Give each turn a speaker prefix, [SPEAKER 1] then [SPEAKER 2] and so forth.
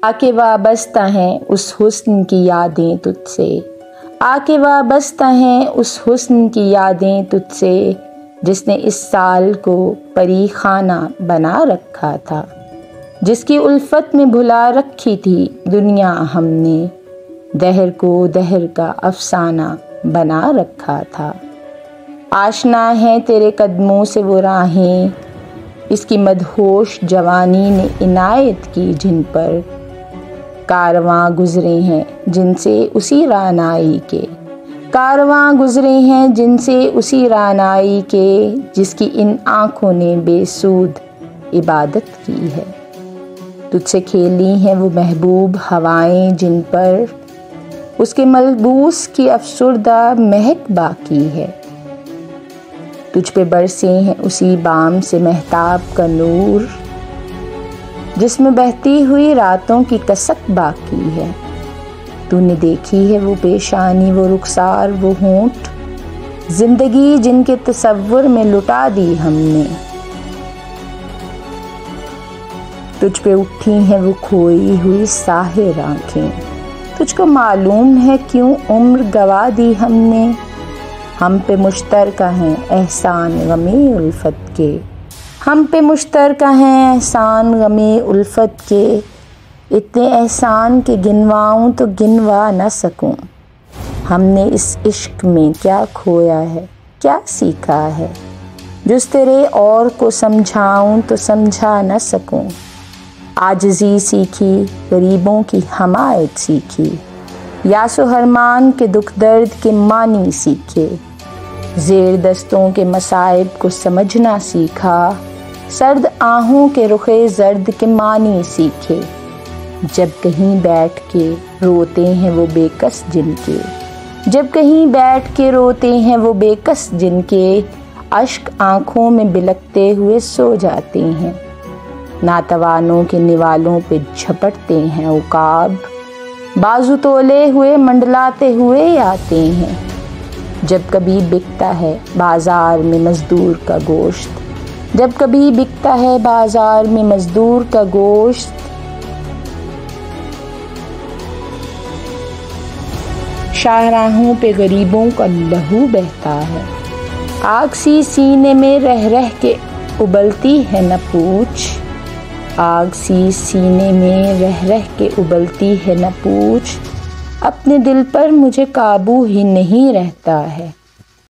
[SPEAKER 1] آکے وابستہ ہیں اس حسن کی یادیں تجھ سے، آکے وابستہ ہیں اس حسن کی یادیں تجھ سے، جس نے اس سال کو پری خانہ بنا رکھا تھا، جس کی الفت میں بھلا رکھی تھی دنیا ہم نے، دہر کو دہر کا افسانہ بنا رکھا تھا۔ آشنا ہے تیرے قدموں سے وہ راہیں، اس کی مدہوش جوانی نے عنایت کی جن پر، کارواں گزرے ہیں جن سے اسی رعنائی کے، کارواں گزرے ہیں جن سے اسی رعنائی کے، جس کی ان آنکھوں نے بے سود عبادت کی ہے۔ تجھ سے کھیلی ہیں وہ محبوب ہوائیں جن پر، اس کے ملبوس کی افسردہ مہک باقی ہے۔ تجھ پہ برسے ہیں اسی بام سے مہتاب کا نور، جس میں بہتی ہوئی راتوں کی کسک باقی ہے۔ تو نے دیکھی ہے وہ پیشانی، وہ رخسار، وہ ہونٹ، زندگی جن کے تصور میں لٹا دی ہم نے۔ تجھ پہ اٹھی ہیں وہ کھوئی ہوئی ساحر آنکھیں، تجھ کو معلوم ہے کیوں عمر گوا دی ہم نے۔ ہم پہ مشترکہ ہیں احسان غمی الفت کے، ہم پہ مشترکہ ہیں احسان غمی الفت کے، اتنے احسان کے گنواؤں تو گنوا نہ سکوں۔ ہم نے اس عشق میں کیا کھویا ہے، کیا سیکھا ہے، جس تیرے اور کو سمجھاؤں تو سمجھا نہ سکوں۔ عاجزی سیکھی، غریبوں کی حمایت سیکھی، یاس و حرمان کے دکھ درد کے معنی سیکھے، زیر دستوں کے مصائب کو سمجھنا سیکھا، سرد آہوں کے رخ زرد کے معنی سیکھے۔ جب کہیں بیٹھ کے روتے ہیں وہ بے کس جن کے، جب کہیں بیٹھ کے روتے ہیں وہ بے کس جن کے، اشک آنکھوں میں بلکتے ہوئے سو جاتے ہیں، ناتوانوں کے نوالوں پہ جھپٹتے ہیں عقاب، بازو تولے ہوئے منڈلاتے ہوئے آتے ہیں۔ جب کبھی بکتا ہے بازار میں مزدور کا گوشت، جب کبھی بکتا ہے بازار میں مزدور کا گوشت، شاہراہوں پہ غریبوں کا لہو بہتا ہے، آگ سی سینے میں رہ رہ کے ابلتی ہے نہ پوچھ، آگ سی سینے میں رہ رہ کے ابلتی ہے نہ پوچھ، اپنے دل پر مجھے قابو ہی نہیں رہتا ہے۔